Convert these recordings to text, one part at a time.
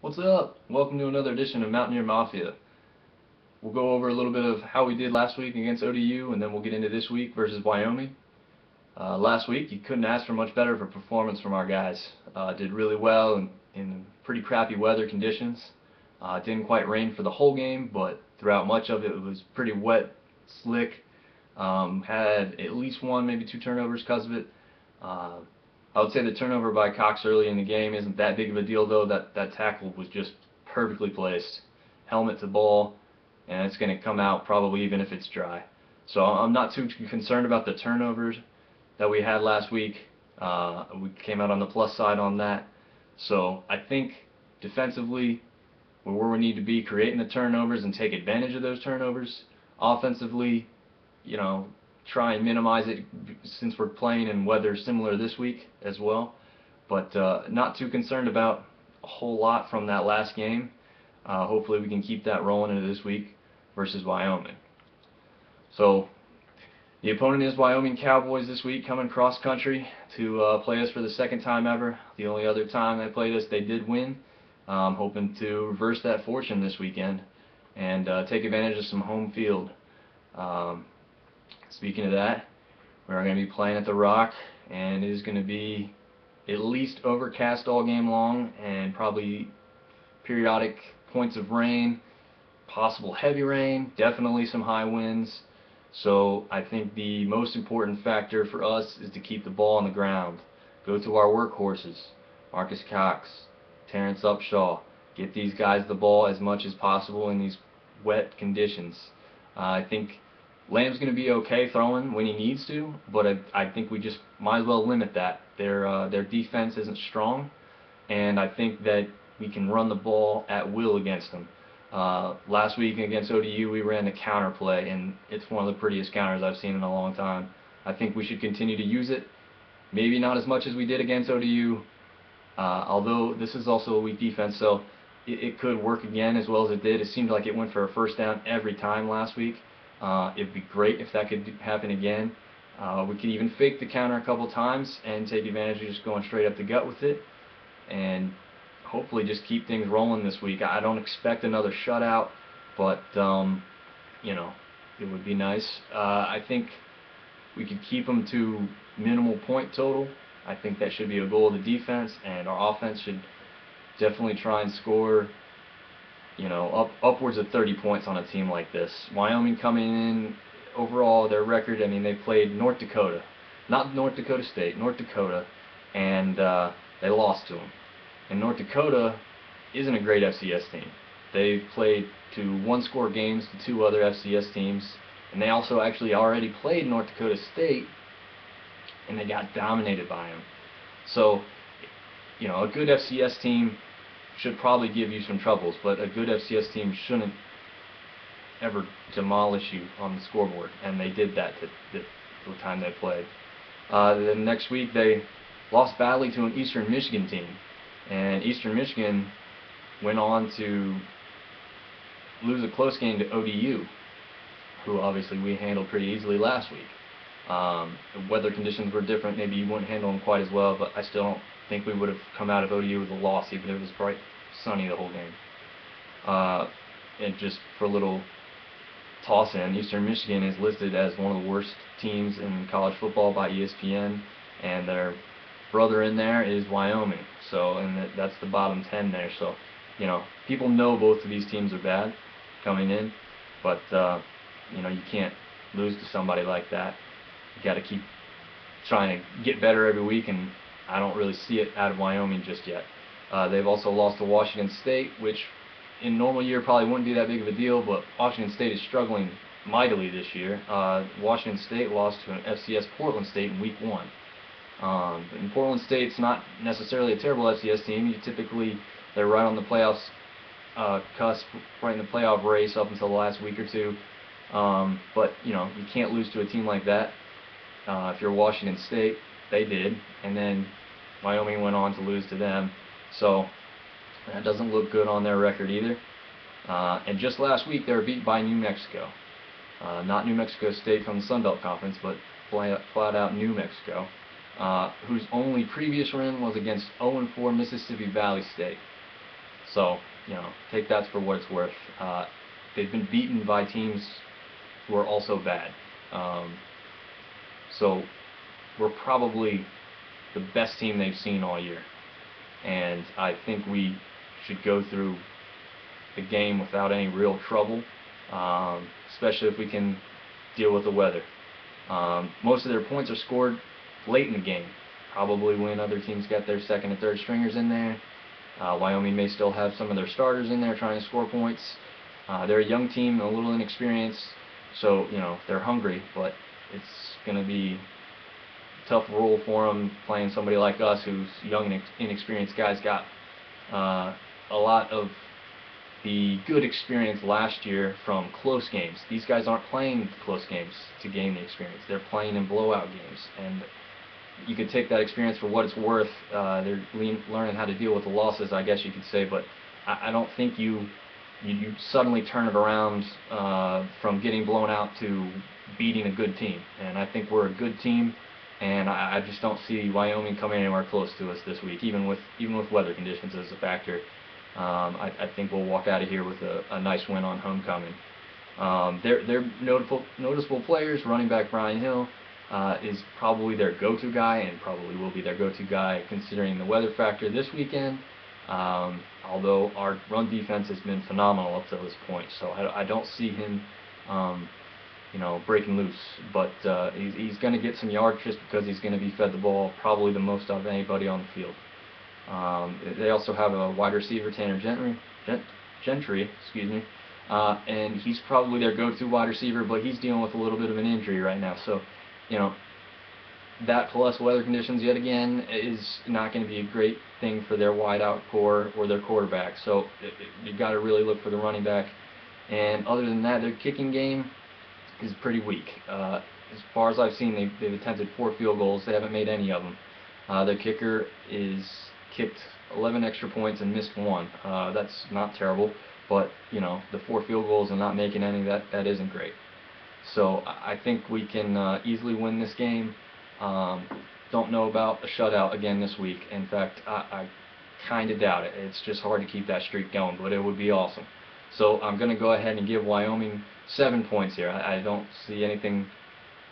What's up? Welcome to another edition of Mountaineer Mafia. We'll go over a little bit of how we did last week against ODU, and then we'll get into this week versus Wyoming. Last week, you couldn't ask for much better of a performance from our guys. Did really well in pretty crappy weather conditions. Didn't quite rain for the whole game, but throughout much of it, it was pretty wet, slick. Had at least one, maybe two turnovers because of it. I would say the turnover by Cox early in the game isn't that big of a deal, though. That tackle was just perfectly placed. Helmet to ball, and it's going to come out probably even if it's dry. So I'm not too concerned about the turnovers that we had last week. We came out on the plus side on that. So I think defensively, we're where we need to be, creating the turnovers and take advantage of those turnovers. Offensively, try and minimize it since we're playing in weather similar this week as well. But not too concerned about a whole lot from that last game. Hopefully we can keep that rolling into this week versus Wyoming. So the opponent is Wyoming Cowboys this week, coming cross country to play us for the second time ever. The only other time they played us, they did win. Hoping to reverse that fortune this weekend and take advantage of some home field. Speaking of that, we're going to be playing at the Rock, and it is going to be at least overcast all game long, and probably periodic points of rain, possible heavy rain, definitely some high winds. So I think the most important factor for us is to keep the ball on the ground. Go to our workhorses, Marcus Cox, Terrence Upshaw. Get these guys the ball as much as possible in these wet conditions. I think Lamb's going to be okay throwing when he needs to, but I think we just might as well limit that. Their defense isn't strong, and I think that we can run the ball at will against them. Last week against ODU, we ran the counter play, and it's one of the prettiest counters I've seen in a long time. I think we should continue to use it. Maybe not as much as we did against ODU, although this is also a weak defense, so it could work again as well as it did. It seemed like it went for a first down every time last week. It'd be great if that could happen again. We could even fake the counter a couple times and take advantage of just going straight up the gut with it, and hopefully just keep things rolling this week. I don't expect another shutout, but it would be nice. I think we could keep them to minimal point total. I think that should be a goal of the defense, and our offense should definitely try and score upwards of 30 points on a team like this. Wyoming coming in, overall, their record, they played North Dakota. Not North Dakota State, North Dakota, and they lost to them. And North Dakota isn't a great FCS team. They played to one-score games to two other FCS teams, and they also actually already played North Dakota State, and they got dominated by them. So, a good FCS team should probably give you some troubles, but a good FCS team shouldn't ever demolish you on the scoreboard, and they did that the time they played. The next week they lost badly to an Eastern Michigan team, and Eastern Michigan went on to lose a close game to ODU, who obviously we handled pretty easily last week. The weather conditions were different, maybe you wouldn't handle them quite as well, but I still don't think we would have come out of ODU with a loss, even if it was bright sunny the whole game. And just for a little toss-in, Eastern Michigan is listed as one of the worst teams in college football by ESPN, and their brother in there is Wyoming. So, and that's the bottom 10 there. So, people know both of these teams are bad coming in, but you can't lose to somebody like that. You got to keep trying to get better every week, and I don't really see it out of Wyoming just yet. They've also lost to Washington State, which in normal year probably wouldn't be that big of a deal, but Washington State is struggling mightily this year. Washington State lost to an FCS Portland State in week 1. And Portland State's not necessarily a terrible FCS team. They're right on the playoffs cusp, right in the playoff race up until the last week or two. But you can't lose to a team like that. If you're Washington State, they did, and then Wyoming went on to lose to them. So that doesn't look good on their record either. And just last week they were beat by New Mexico. Not New Mexico State from the Sun Belt Conference, but flat out New Mexico. whose only previous win was against 0-4 Mississippi Valley State. So, take that for what it's worth. They've been beaten by teams who are also bad. So we're probably the best team they've seen all year. And I think we should go through the game without any real trouble, especially if we can deal with the weather. Most of their points are scored late in the game, probably when other teams get their second and third stringers in there. Wyoming may still have some of their starters in there trying to score points. They're a young team, a little inexperienced, so they're hungry, but it's going to be a tough role for them playing somebody like us who's young and inexperienced guys. Got a lot of the good experience last year from close games. These guys aren't playing close games to gain the experience. They're playing in blowout games, and you could take that experience for what it's worth. They're learning how to deal with the losses, I guess you could say, but I don't think you suddenly turn it around from getting blown out to beating a good team. And I think we're a good team, and I just don't see Wyoming coming anywhere close to us this week, even with weather conditions as a factor. I think we'll walk out of here with a nice win on homecoming. They're noticeable players. Running back Brian Hill is probably their go-to guy, and probably will be their go-to guy considering the weather factor this weekend. Although our run defense has been phenomenal up to this point, so I don't see him, breaking loose. But he's going to get some yards just because he's going to be fed the ball probably the most of anybody on the field. They also have a wide receiver, Tanner Gentry, and he's probably their go-to wide receiver, but he's dealing with a little bit of an injury right now. So, that plus weather conditions yet again is not going to be a great thing for their wide-out core or their quarterback. So you've got to really look for the running back. And other than that, their kicking game is pretty weak. As far as I've seen, they've attempted 4 field goals. They haven't made any of them. Their kicker is kicked 11 extra points and missed 1. That's not terrible, but the 4 field goals and not making any, that isn't great. So I think we can easily win this game. Don't know about a shutout again this week. In fact, I kind of doubt it. It's just hard to keep that streak going, but it would be awesome. So I'm going to go ahead and give Wyoming 7 points here. I don't see anything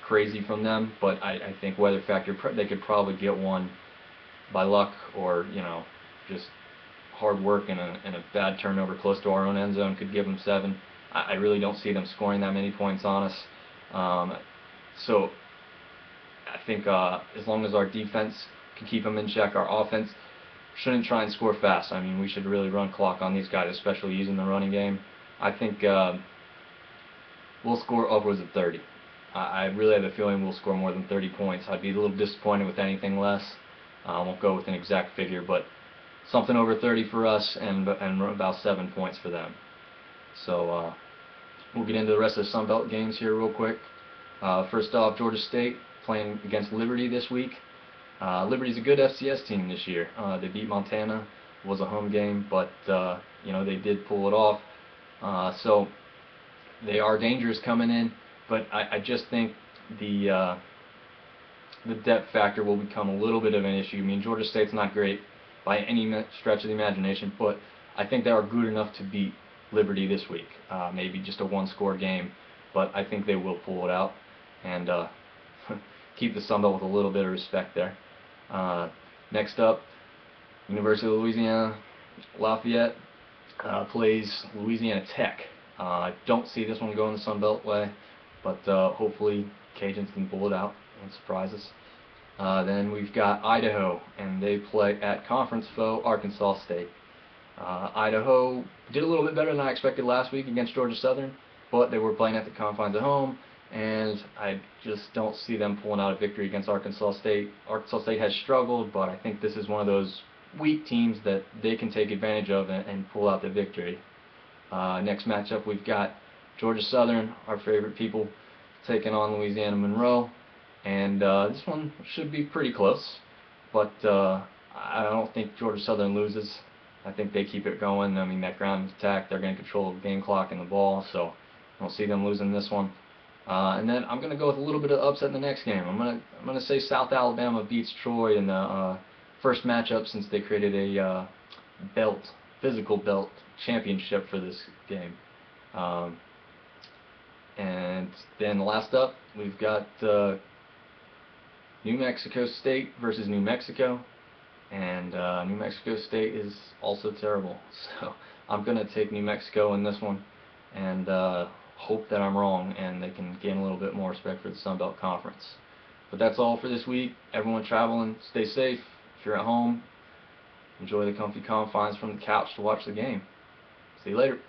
crazy from them, but I think weather factor, they could probably get one by luck or just hard work and a bad turnover close to our own end zone could give them 7. I really don't see them scoring that many points on us. So I think as long as our defense can keep them in check, our offense shouldn't try and score fast. I mean, we should really run clock on these guys, especially using the running game. I think we'll score upwards of 30. I really have a feeling we'll score more than 30 points. I'd be a little disappointed with anything less. I won't go with an exact figure, but something over 30 for us and about 7 points for them. So we'll get into the rest of the Sun Belt games here real quick. First off, Georgia State playing against Liberty this week. Liberty's a good FCS team this year. They beat Montana. It was a home game, but they did pull it off. So they are dangerous coming in, but I just think the depth factor will become a little bit of an issue. I mean, Georgia State's not great by any stretch of the imagination, but I think they are good enough to beat Liberty this week. Maybe just a 1-score game, but I think they will pull it out and keep the Sun Belt with a little bit of respect there. Next up, University of Louisiana Lafayette plays Louisiana Tech. I don't see this one going the Sun Belt way, but hopefully Cajuns can pull it out and surprise us. Then we've got Idaho, and they play at conference foe Arkansas State. Idaho did a little bit better than I expected last week against Georgia Southern, but they were playing at the confines of home, and I just don't see them pulling out a victory against Arkansas State. Arkansas State has struggled, but I think this is one of those weak teams that they can take advantage of and pull out the victory. Next matchup, we've got Georgia Southern, our favorite people, taking on Louisiana Monroe, and this one should be pretty close, but I don't think Georgia Southern loses. I think they keep it going. I mean, that ground attack, they're going to control the game clock and the ball, so I don't see them losing this one. And then I'm going to go with a little bit of upset in the next game. I'm going to say South Alabama beats Troy in the first matchup since they created a belt physical belt championship for this game. Um, and then last up, we've got New Mexico State versus New Mexico. And New Mexico State is also terrible. So I'm going to take New Mexico in this one, and hope that I'm wrong and they can gain a little bit more respect for the Sun Belt Conference. But that's all for this week. Everyone traveling, stay safe. If you're at home, enjoy the comfy confines from the couch to watch the game. See you later.